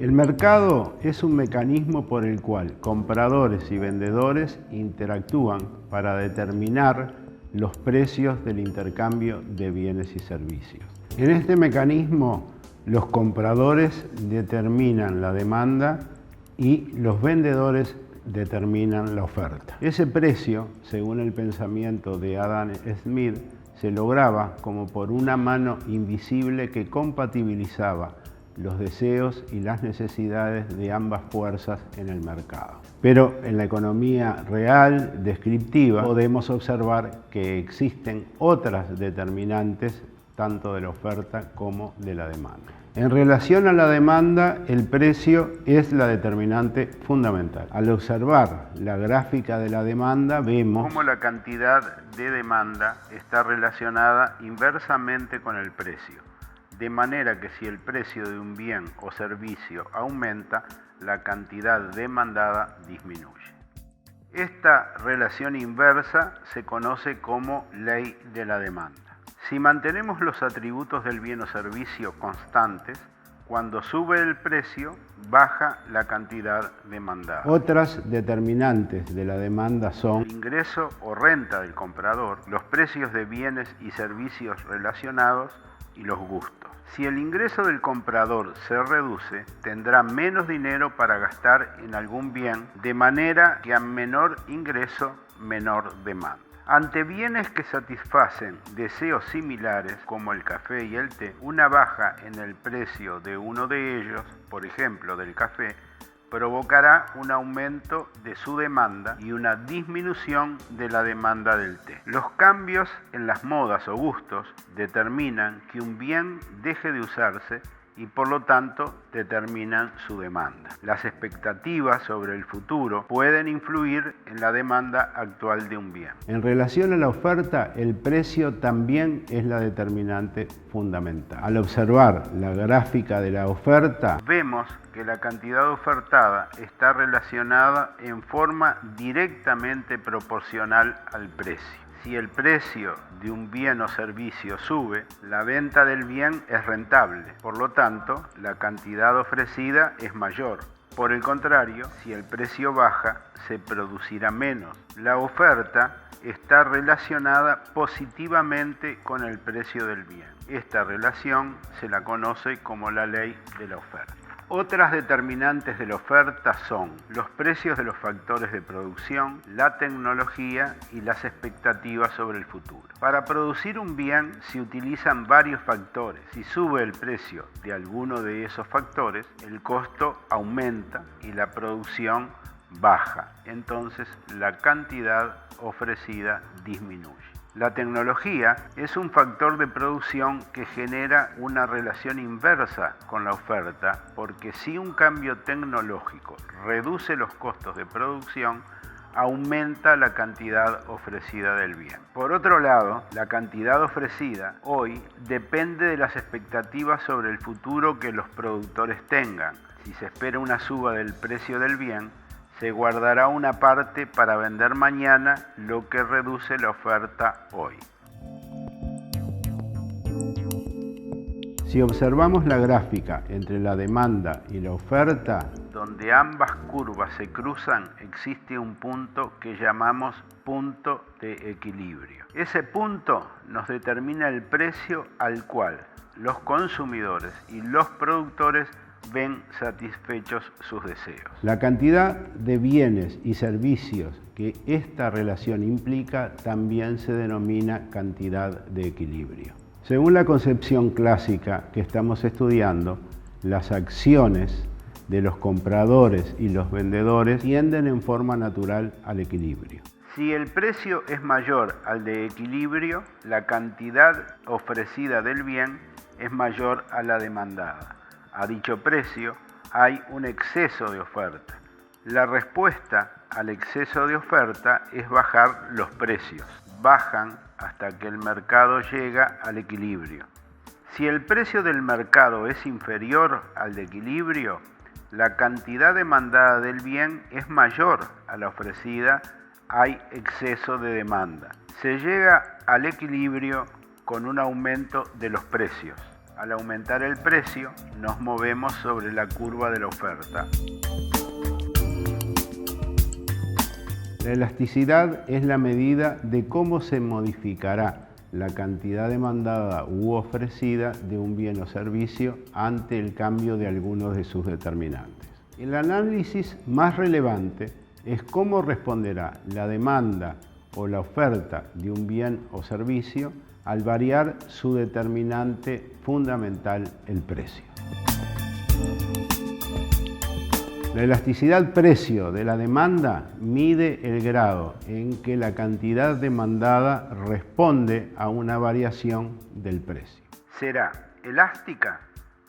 El mercado es un mecanismo por el cual compradores y vendedores interactúan para determinar los precios del intercambio de bienes y servicios. En este mecanismo, los compradores determinan la demanda y los vendedores determinan la oferta. Ese precio, según el pensamiento de Adam Smith, se lograba como por una mano invisible que compatibilizaba los deseos y las necesidades de ambas fuerzas en el mercado. Pero en la economía real, descriptiva, podemos observar que existen otras determinantes tanto de la oferta como de la demanda. En relación a la demanda, el precio es la determinante fundamental. Al observar la gráfica de la demanda, vemos cómo la cantidad de demanda está relacionada inversamente con el precio. De manera que si el precio de un bien o servicio aumenta, la cantidad demandada disminuye. Esta relación inversa se conoce como ley de la demanda. Si mantenemos los atributos del bien o servicio constantes, cuando sube el precio, baja la cantidad demandada. Otras determinantes de la demanda son el ingreso o renta del comprador, los precios de bienes y servicios relacionados y los gustos. Si el ingreso del comprador se reduce, tendrá menos dinero para gastar en algún bien, de manera que a menor ingreso, menor demanda. Ante bienes que satisfacen deseos similares, como el café y el té, una baja en el precio de uno de ellos, por ejemplo del café, provocará un aumento de su demanda y una disminución de la demanda del té. Los cambios en las modas o gustos determinan que un bien deje de usarse y por lo tanto determinan su demanda. Las expectativas sobre el futuro pueden influir en la demanda actual de un bien. En relación a la oferta, el precio también es la determinante fundamental. Al observar la gráfica de la oferta, vemos que la cantidad ofertada está relacionada en forma directamente proporcional al precio. Si el precio de un bien o servicio sube, la venta del bien es rentable. Por lo tanto, la cantidad ofrecida es mayor. Por el contrario, si el precio baja, se producirá menos. La oferta está relacionada positivamente con el precio del bien. Esta relación se la conoce como la ley de la oferta. Otras determinantes de la oferta son los precios de los factores de producción, la tecnología y las expectativas sobre el futuro. Para producir un bien se utilizan varios factores. Si sube el precio de alguno de esos factores, el costo aumenta y la producción baja. Entonces la cantidad ofrecida disminuye. La tecnología es un factor de producción que genera una relación inversa con la oferta, porque si un cambio tecnológico reduce los costos de producción, aumenta la cantidad ofrecida del bien. Por otro lado, la cantidad ofrecida hoy depende de las expectativas sobre el futuro que los productores tengan. Si se espera una suba del precio del bien, se guardará una parte para vender mañana, lo que reduce la oferta hoy. Si observamos la gráfica entre la demanda y la oferta, donde ambas curvas se cruzan, existe un punto que llamamos punto de equilibrio. Ese punto nos determina el precio al cual los consumidores y los productores ven satisfechos sus deseos. La cantidad de bienes y servicios que esta relación implica también se denomina cantidad de equilibrio. Según la concepción clásica que estamos estudiando, las acciones de los compradores y los vendedores tienden en forma natural al equilibrio. Si el precio es mayor al de equilibrio, la cantidad ofrecida del bien es mayor a la demandada. A dicho precio hay un exceso de oferta. La respuesta al exceso de oferta es bajar los precios. Bajan hasta que el mercado llega al equilibrio. Si el precio del mercado es inferior al de equilibrio, la cantidad demandada del bien es mayor a la ofrecida, hay exceso de demanda. Se llega al equilibrio con un aumento de los precios. Al aumentar el precio, nos movemos sobre la curva de la oferta. La elasticidad es la medida de cómo se modificará la cantidad demandada u ofrecida de un bien o servicio ante el cambio de algunos de sus determinantes. El análisis más relevante es cómo responderá la demanda o la oferta de un bien o servicio al variar su determinante fundamental, el precio. La elasticidad precio de la demanda mide el grado en que la cantidad demandada responde a una variación del precio. Será elástica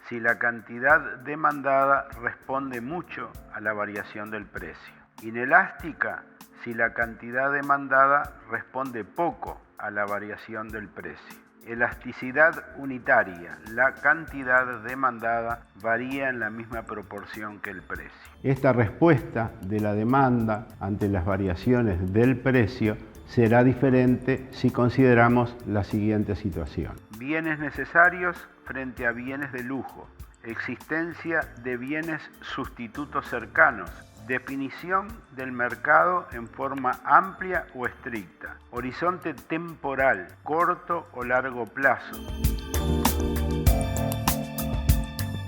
si la cantidad demandada responde mucho a la variación del precio. Inelástica si la cantidad demandada responde poco a la variación del precio. Elasticidad unitaria. La cantidad demandada varía en la misma proporción que el precio. Esta respuesta de la demanda ante las variaciones del precio será diferente si consideramos la siguiente situación. Bienes necesarios frente a bienes de lujo. Existencia de bienes sustitutos cercanos. Definición del mercado en forma amplia o estricta. Horizonte temporal, corto o largo plazo.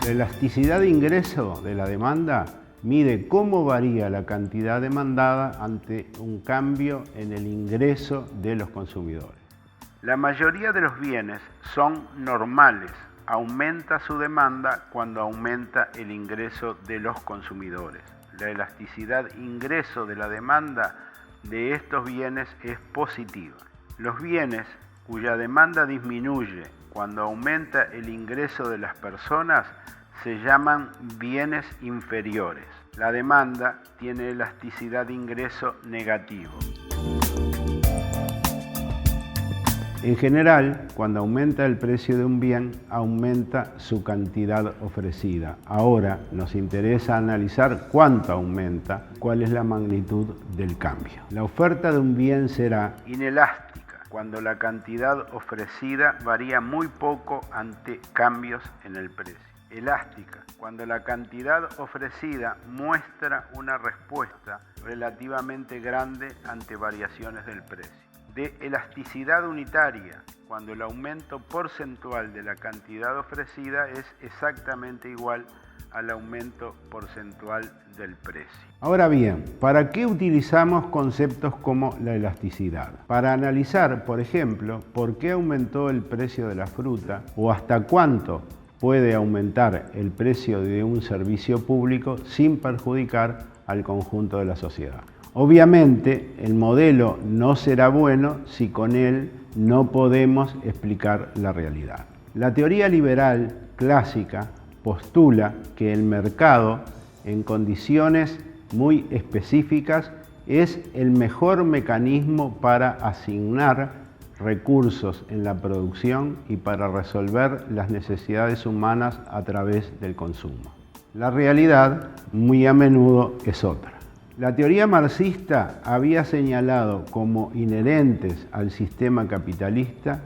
La elasticidad de ingreso de la demanda mide cómo varía la cantidad demandada ante un cambio en el ingreso de los consumidores. La mayoría de los bienes son normales. Aumenta su demanda cuando aumenta el ingreso de los consumidores. La elasticidad ingreso de la demanda de estos bienes es positiva. Los bienes cuya demanda disminuye cuando aumenta el ingreso de las personas se llaman bienes inferiores. La demanda tiene elasticidad de ingreso negativo. En general, cuando aumenta el precio de un bien, aumenta su cantidad ofrecida. Ahora nos interesa analizar cuánto aumenta, cuál es la magnitud del cambio. La oferta de un bien será inelástica, cuando la cantidad ofrecida varía muy poco ante cambios en el precio. Elástica, cuando la cantidad ofrecida muestra una respuesta relativamente grande ante variaciones del precio. De elasticidad unitaria, cuando el aumento porcentual de la cantidad ofrecida es exactamente igual al aumento porcentual del precio. Ahora bien, ¿para qué utilizamos conceptos como la elasticidad? Para analizar, por ejemplo, por qué aumentó el precio de la fruta o hasta cuánto puede aumentar el precio de un servicio público sin perjudicar al conjunto de la sociedad. Obviamente, el modelo no será bueno si con él no podemos explicar la realidad. La teoría liberal clásica postula que el mercado, en condiciones muy específicas, es el mejor mecanismo para asignar recursos en la producción y para resolver las necesidades humanas a través del consumo. La realidad, muy a menudo, es otra. La teoría marxista había señalado como inherentes al sistema capitalista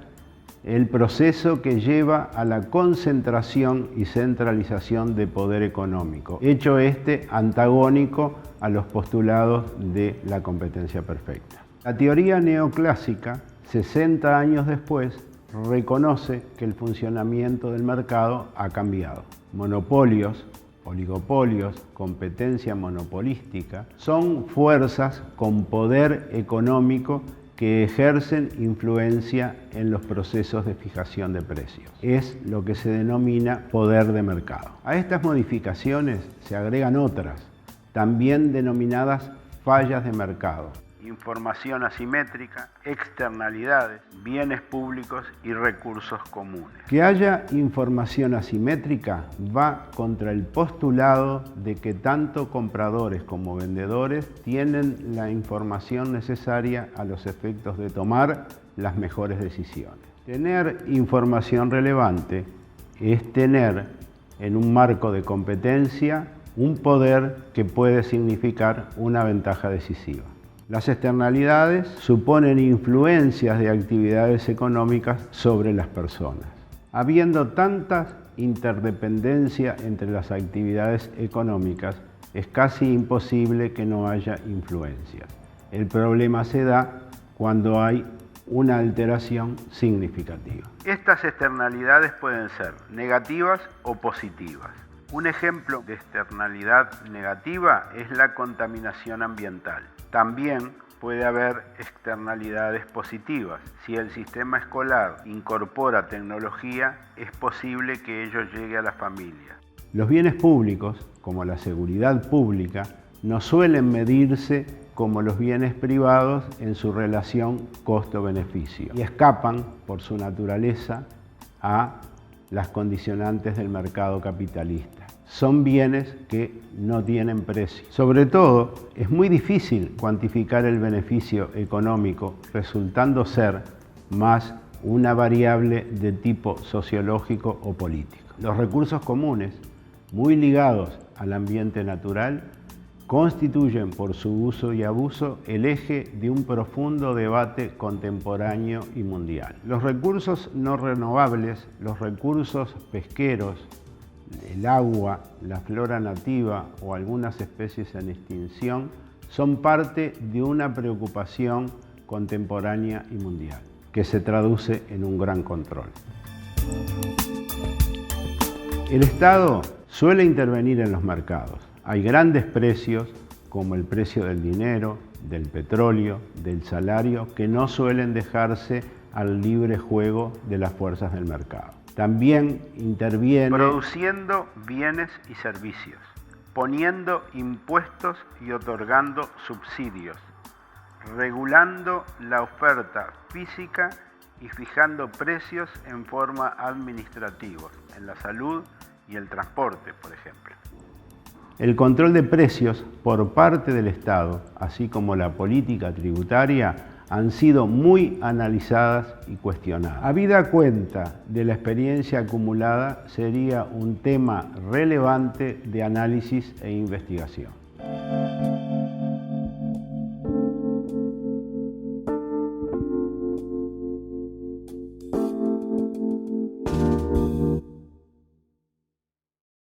el proceso que lleva a la concentración y centralización de poder económico, hecho este antagónico a los postulados de la competencia perfecta. La teoría neoclásica, 60 años después, reconoce que el funcionamiento del mercado ha cambiado. Monopolios, oligopolios, competencia monopolística, son fuerzas con poder económico que ejercen influencia en los procesos de fijación de precios. Es lo que se denomina poder de mercado. A estas modificaciones se agregan otras, también denominadas fallas de mercado. Información asimétrica, externalidades, bienes públicos y recursos comunes. Que haya información asimétrica va contra el postulado de que tanto compradores como vendedores tienen la información necesaria a los efectos de tomar las mejores decisiones. Tener información relevante es tener en un marco de competencia un poder que puede significar una ventaja decisiva. Las externalidades suponen influencias de actividades económicas sobre las personas. Habiendo tanta interdependencia entre las actividades económicas, es casi imposible que no haya influencias. El problema se da cuando hay una alteración significativa. Estas externalidades pueden ser negativas o positivas. Un ejemplo de externalidad negativa es la contaminación ambiental. También puede haber externalidades positivas. Si el sistema escolar incorpora tecnología, es posible que ello llegue a las familias. Los bienes públicos, como la seguridad pública, no suelen medirse como los bienes privados en su relación costo-beneficio y escapan, por su naturaleza, a las condicionantes del mercado capitalista. Son bienes que no tienen precio. Sobre todo, es muy difícil cuantificar el beneficio económico, resultando ser más una variable de tipo sociológico o político. Los recursos comunes, muy ligados al ambiente natural, constituyen por su uso y abuso el eje de un profundo debate contemporáneo y mundial. Los recursos no renovables, los recursos pesqueros, el agua, la flora nativa o algunas especies en extinción son parte de una preocupación contemporánea y mundial, que se traduce en un gran control. El Estado suele intervenir en los mercados. Hay grandes precios, como el precio del dinero, del petróleo, del salario, que no suelen dejarse al libre juego de las fuerzas del mercado. También interviene produciendo bienes y servicios, poniendo impuestos y otorgando subsidios, regulando la oferta física y fijando precios en forma administrativa, en la salud y el transporte, por ejemplo. El control de precios por parte del Estado, así como la política tributaria, han sido muy analizadas y cuestionadas. Habida cuenta de la experiencia acumulada, sería un tema relevante de análisis e investigación.